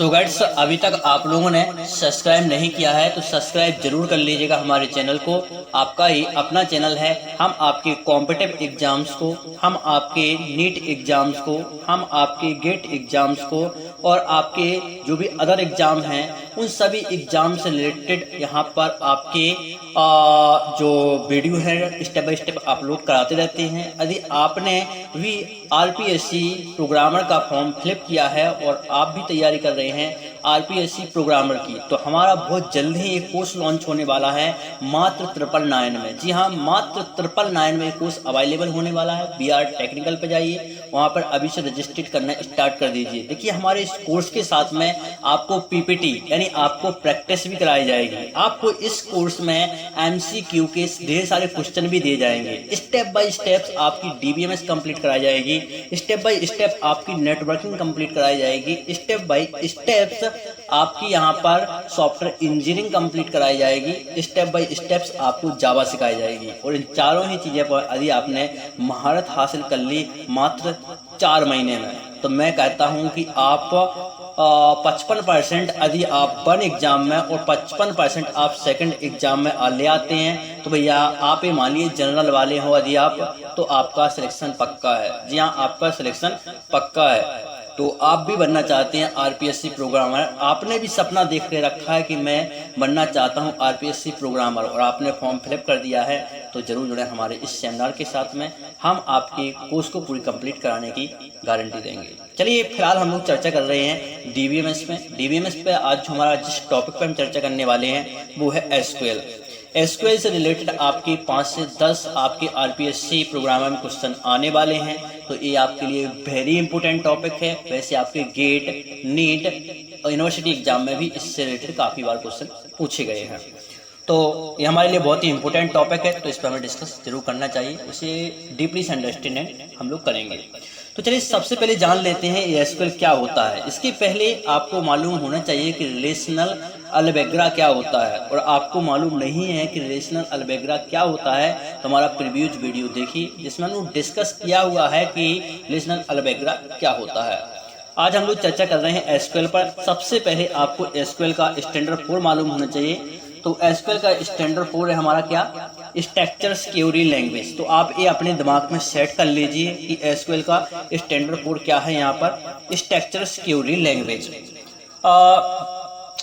सो guides, अभी तक आप लोगों ने सब्सक्राइब नहीं किया है तो सब्सक्राइब जरूर कर लीजिएगा हमारे चैनल को। आपका ही अपना चैनल है। हम आपके कॉम्पिटिटिव एग्जाम्स को, हम आपके नीट एग्जाम्स को, हम आपके गेट एग्जाम्स को और आपके जो भी अदर एग्जाम हैं उन सभी एग्जाम से रिलेटेड यहाँ पर आपके जो वीडियो है स्टेप बाय स्टेप अपलोड कराते रहते हैं। यदि आपने भी आरपीएससी प्रोग्रामर का फॉर्म फिलअप किया है और आप भी तैयारी कर रहे हैं आरपीएससी प्रोग्रामर की, तो हमारा बहुत जल्द ही एक कोर्स लॉन्च होने वाला है मात्र 999 में। जी हाँ, मात्र 999 में कोर्स अवेलेबल होने वाला है। बीआर टेक्निकल पे जाइए, वहाँ पर अभी से रजिस्ट्रेट करना स्टार्ट कर दीजिए। देखिए, हमारे इस कोर्स के साथ में आपको पीपीटी यानी आपको प्रैक्टिस भी कराई जाएगी। आपको इस कोर्स में एमसीक्यू के ढेर सारे क्वेश्चन भी दिए जाएंगे। स्टेप बाय स्टेप्स आपकी डीबीएमएस कंप्लीट कराई जाएगी, स्टेप बाय स्टेप आपकी नेटवर्किंग कंप्लीट कराई जाएगी, स्टेप बाय स्टेप्स आपकी यहाँ पर सॉफ्टवेयर इंजीनियरिंग कंप्लीट कराई जाएगी, स्टेप बाय स्टेप्स आपको जावा सिखाई जाएगी। और इन चारों ही चीज़ें पर यदि आपने महारत हासिल कर ली मात्र 4 महीने में, तो मैं कहता हूँ कि आप 55% यदि आप 1 एग्जाम में और 55% आप सेकंड एग्जाम में ले आते हैं तो भैया आप ये मानिए जनरल वाले हो यदि आप, तो आपका सिलेक्शन पक्का है। जी हाँ, आपका सिलेक्शन पक्का है। तो आप भी बनना चाहते हैं आरपीएससी प्रोग्रामर, आपने भी सपना देख के रखा है कि मैं बनना चाहता हूं आरपीएससी प्रोग्रामर और आपने फॉर्म फिलअप कर दिया है, तो जरूर जुड़े हमारे इस सेमिनार के साथ में। हम आपके कोर्स को पूरी कंप्लीट कराने की गारंटी देंगे। चलिए, फिलहाल हम लोग चर्चा कर रहे हैं डीबीएमएस में। डीबीएमएस पे आज हमारा जिस टॉपिक पे हम चर्चा करने वाले हैं वो है एसक्यूएल। एसक्यूएल से रिलेटेड आपके 5 से 10 आपके आरपीएससी प्रोग्रामर में क्वेश्चन आने वाले हैं, तो ये आपके लिए वेरी इंपॉर्टेंट टॉपिक है। वैसे आपके गेट, नीट और यूनिवर्सिटी एग्जाम में भी इससे रिलेटेड काफ़ी बार क्वेश्चन पूछे गए हैं, तो ये हमारे लिए बहुत ही इंपॉर्टेंट टॉपिक है, तो इस पर हमें डिस्कस जरूर करना चाहिए। उसे डीपली से अंडरस्टैंड हम लोग करेंगे। तो चलिए, सबसे पहले जान लेते हैं एसक्यूएल क्या होता है। इसके पहले आपको मालूम होना चाहिए कि रिलेशनल अलजेब्रा क्या होता है, और आपको मालूम नहीं है कि रिलेशनल अलजेब्रा क्या होता है तो हमारा प्रीवियस वीडियो देखिए जिसमें हम लोग डिस्कस किया हुआ है कि रिलेशनल अलजेब्रा क्या होता है। आज हम लोग चर्चा कर रहे हैं एसक्यूएल पर। सबसे पहले आपको एसक्यूएल का स्टैंडर्ड 4 मालूम होना चाहिए। तो एसक्यूएल का स्टैंडर्ड 4 है हमारा क्या, स्ट्रक्चर्स क्वेरी लैंग्वेज। तो आप ये अपने दिमाग में सेट कर लीजिए कि एसक्यूएल का स्टैंडर्ड 4 क्या है। यहाँ पर स्ट्रक्चर्स क्वेरी लैंग्वेज।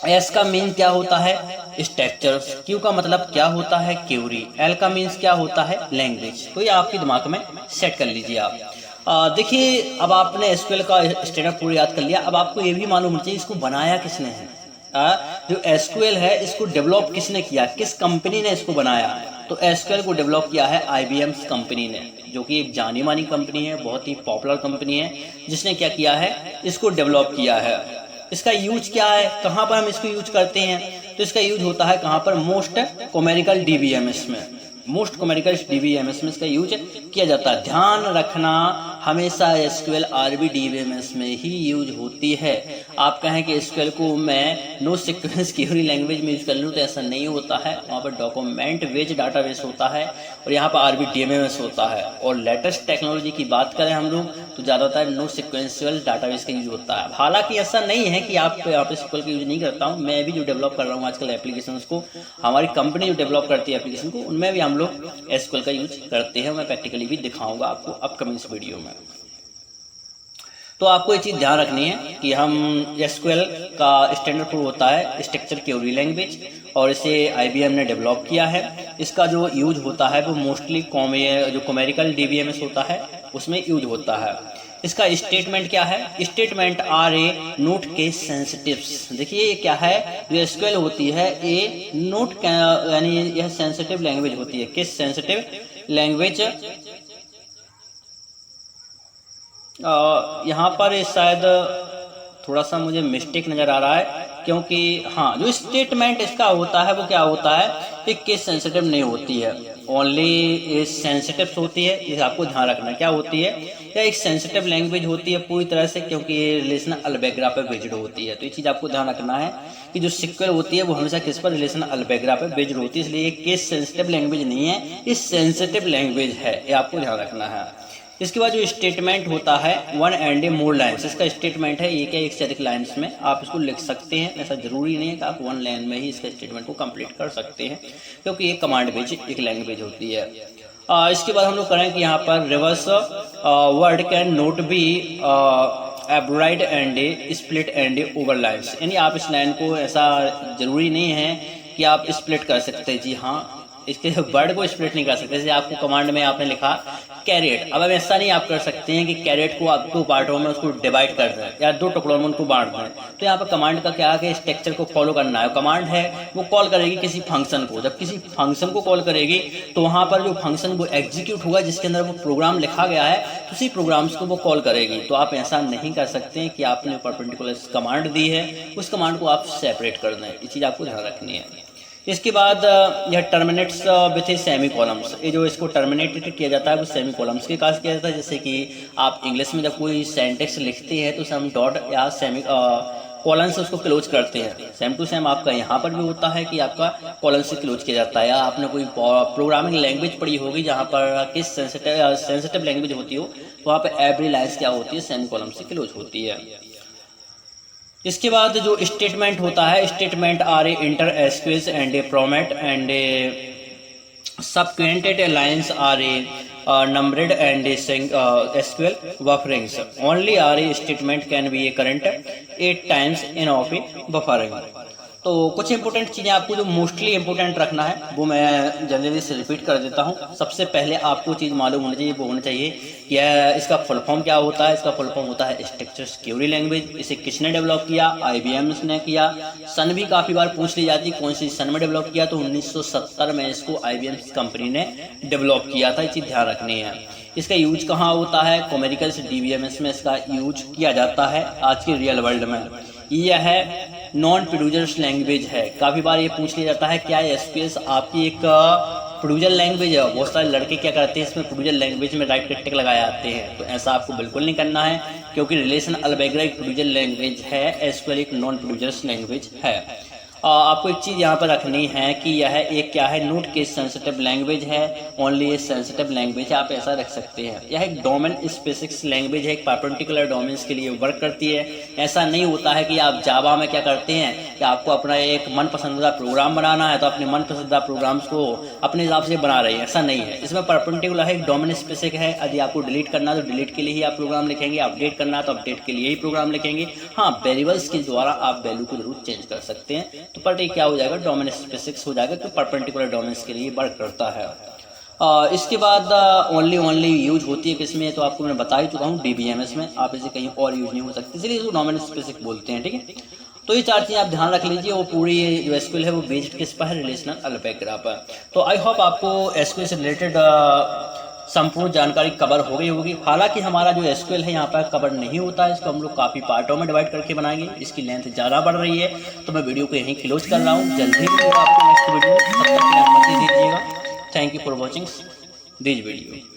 एस का मीन क्या होता है, स्ट्रक्चर्स। क्यू का मतलब क्या होता है, क्वेरी। एल का मीन्स क्या होता है, लैंग्वेज। तो ये आपके दिमाग में सेट कर लीजिए आप। देखिए, अब आपने एसक्यूएल का स्टैंडर्ड 4 याद कर लिया। अब आपको ये भी मालूम होना चाहिए इसको बनाया किसने है। जो एसक्यूएल है इसको डेवलप किसने किया, किस कंपनी ने इसको बनाया। तो एसक्यूएल को डेवलप किया है आईबीएम कंपनी ने, जो कि एक जानी मानी कंपनी है, बहुत ही पॉपुलर कंपनी है, जिसने क्या किया है, इसको डेवलप किया है। इसका यूज क्या है, कहाँ पर हम इसको यूज करते हैं, तो इसका यूज होता है कहाँ पर, मोस्ट कॉमेरिकल डीबीएमएस में। मोस्ट कॉमेरिकल डीबीएमएस में इसका यूज किया जाता है। ध्यान रखना, हमेशा एसक्यूएल आरबी डीबीएमएस में ही यूज होती है। आप कहें कि एसक्यूएल को मैं नो सीक्वेंस क्वेरी लैंग्वेज में यूज कर लूँ तो ऐसा नहीं होता है। वहाँ पर डॉक्यूमेंट बेस्ड डाटाबेस होता है और यहाँ पर आरबी डीबीएमएस होता है। और लेटेस्ट टेक्नोलॉजी की बात करें हम लोग तो ज़्यादातर नो सीक्वेंशियल डाटाबेस का यूज होता है। हालांकि ऐसा नहीं है कि आप यहाँ पे एसक्यूएल का यूज नहीं करता हूँ, मैं भी जो डेवलप कर रहा हूँ आजकल एप्लीकेशंस को, हमारी कंपनी जो डेवलप करती है एप्लीकेशन को, उनमें भी हम लोग एसक्यूएल का यूज करते हैं। मैं प्रैक्टिकली भी दिखाऊंगा आपको अपकमिंग वीडियो में। तो आपको ये चीज़ ध्यान रखनी है कि हम एसक्यूएल का स्टैंडर्ड 4 होता है स्ट्रक्चर क्वेरी लैंग्वेज, और इसे आईबीएम ने डेवलप किया है। इसका जो यूज होता है वो मोस्टली जो कॉमेरिकल डीबीएमएस होता है उसमें यूज होता है। इसका स्टेटमेंट क्या है, statement are a not case sensitives. देखिए ये क्या है, जो एसक्यूएल होती है ये नोट यानी यह सेंसिटिव लैंग्वेज होती है। केस सेंसिटिव लैंग्वेज यहाँ पर शायद थोड़ा सा मुझे मिस्टेक नज़र आ रहा है, क्योंकि हाँ, जो स्टेटमेंट इसका होता है वो क्या होता है, एक केस सेंसिटिव नहीं होती है, ओनली सेंसिटिव होती है। ये आपको ध्यान रखना क्या होती है, या एक सेंसिटिव लैंग्वेज होती है पूरी तरह से, क्योंकि ये रिलेशनल अलजेब्रा पे बेस्ड होती है। तो ये चीज़ आपको ध्यान रखना है कि जो सीक्वल होती है वो हमेशा किस पर, रिलेशनल अलजेब्रा पे बेस्ड होती है। इसलिए ये केस सेंसिटिव लैंग्वेज नहीं है, ये सेंसिटिव लैंग्वेज है, ये आपको ध्यान रखना है। इसके बाद जो स्टेटमेंट होता है one and A more lines, इसका स्टेटमेंट है एक या एक से अधिक लाइन्स में आप इसको लिख सकते हैं। ऐसा जरूरी नहीं है कि आप वन लाइन में ही इसका स्टेटमेंट को कंप्लीट कर सकते हैं, क्योंकि एक कमांड बेस्ड एक लैंग्वेज होती है। इसके बाद हम लोग करें कि यहाँ पर reverse word can not be abridged and a split and a over lines, यानी आप इस लाइन को ऐसा जरूरी नहीं है कि आप स्प्लिट कर सकते हैं। जी हाँ, इसके वर्ड को स्प्लिट नहीं कर सकते। जैसे आपको कमांड में आपने लिखा कैरेट, अब ऐसा नहीं आप कर सकते हैं कि कैरेट को आप 2 पार्टों में उसको डिवाइड कर दें या 2 टुकड़ों में उनको बांट दें। तो यहाँ पर कमांड का क्या है कि स्ट्रक्चर को फॉलो करना है। कमांड है वो कॉल करेगी किसी फंक्शन को, जब किसी फंक्शन को कॉल करेगी तो वहाँ पर जो फंक्शन वो एग्जीक्यूट होगा जिसके अंदर वो प्रोग्राम लिखा गया है, तो उसी प्रोग्राम्स को वो कॉल करेगी। तो आप ऐसा नहीं कर सकते हैं कि आपने पर्टिकुलर कमांड दी है उस कमांड को आप सेपरेट कर दें, ये चीज़ आपको ध्यान रखनी है। इसके बाद यह टर्मिनेट्स विथ सेमी कॉलम्स, ये जो इसको टर्मिनेटेड किया जाता है वो सेमी कॉलम्स के काज किया जाता है। जैसे कि आप इंग्लिश में जब कोई सेंटेक्स लिखते हैं तो हम डॉट या सेमी कॉलन से उसको क्लोज करते हैं। सेम टू सेम आपका यहाँ पर भी होता है कि आपका कॉलन से क्लोज किया जाता है। या आपने कोई प्रोग्रामिंग लैंग्वेज पढ़ी होगी जहाँ पर किस सेंसिटिव लैंग्वेज होती हो, वहाँ पर एवरी लाइन्स क्या होती है, सेमी कॉलम से क्लोज होती है। इसके बाद जो स्टेटमेंट होता है, statement are a enter SQS and a format and a subsequent lines are numbered and SQL bufferings. Only array statement can be current 8 times in of buffering. तो कुछ इंपॉर्टेंट चीज़ें आपको जो मोस्टली इंपॉर्टेंट रखना है वो मैं जल्दी से रिपीट कर देता हूँ। सबसे पहले आपको चीज़ मालूम होनी चाहिए, वो होना चाहिए कि इसका फुल फॉर्म क्या होता है। इसका फुल फॉर्म होता है स्ट्रक्चर क्वेरी लैंग्वेज। इसे किसने डेवलप किया, IBM ने किया। सन भी काफ़ी बार पूछ ली जाती है कौन सी सन में डेवलप किया, तो 1970 में इसको IBM कंपनी ने डेवलप किया था। ये चीज़ ध्यान रखनी है। इसका यूज कहाँ होता है, कोमेरिकल्स DBMS में इसका यूज किया जाता है आज के रियल वर्ल्ड में। यह है नॉन प्रोड्यूसर्स लैंग्वेज है। काफ़ी बार ये पूछ लिया जाता है क्या SQS आपकी एक प्रोड्यूसर लैंग्वेज है। बहुत सारे लड़के क्या करते हैं इसमें प्रोड्यूसर लैंग्वेज में राइट टिक लगा जाते हैं, तो ऐसा आपको बिल्कुल नहीं करना है, क्योंकि रिलेशन अलबेग्रा एक प्रोड्यूसर लैंग्वेज है, SQL एक नॉन प्रोड्यूसर्स लैंग्वेज है। आपको एक चीज़ यहाँ पर रखनी है कि यह एक क्या है, नोट केस सेंसिटिव लैंग्वेज है। ओनली ए सेंसिटिव लैंग्वेज है, आप ऐसा रख सकते हैं। यह एक डोमेन स्पेसिफिक लैंग्वेज है, एक पर्टिकुलर डोमेन्स के लिए वर्क करती है। ऐसा नहीं होता है कि आप जावा में क्या करते हैं कि आपको अपना एक मन पसंदीदा प्रोग्राम बनाना है तो अपने मन पसंदीदा प्रोग्राम्स को अपने हिसाब से बना रहे हैं, ऐसा नहीं है। इसमें पर्टिकुलर है, एक डोमेन स्पेसिफिक है। यदि आपको डिलीट करना है तो डिलीट के लिए ही आप प्रोग्राम लिखेंगे, अपडेट करना है तो अपडेट के लिए ही प्रोग्राम लिखेंगे। हाँ, वेरिएबल्स के द्वारा आप वैल्यू को जरूर चेंज कर सकते हैं। तो पर क्या हो जाएगा, डोमेन स्पेसिफिक्स हो जाएगा, तो पर्टिकुलर डोमेन्स के लिए वर्क करता है। इसके बाद ओनली यूज होती है किसमें, तो आपको मैंने बता ही चुका हूँ DBMS में। आप इसे कहीं और यूज नहीं हो सकती, इसलिए इसको डोमेन स्पेसिफिक बोलते हैं। ठीक है, तो ये 4 चीज़ें आप ध्यान रख लीजिए। वो पूरी जो SQL है वो बेस्ड किस पर है, रिलेशनल अलबेग्रा पर। तो आई होप आपको SQL से रिलेटेड संपूर्ण जानकारी कवर हो गई होगी। हालांकि हमारा जो SQL है यहाँ पर कवर नहीं होता है, इसको हम लोग काफ़ी पार्टों में डिवाइड करके बनाएंगे। इसकी लेंथ ज़्यादा बढ़ रही है, तो मैं वीडियो को यहीं क्लोज कर रहा हूँ। जल्दी ही आपको नेक्स्ट वीडियो, तब तक की अनुमति दीजिएगा। Thank you for watching this video.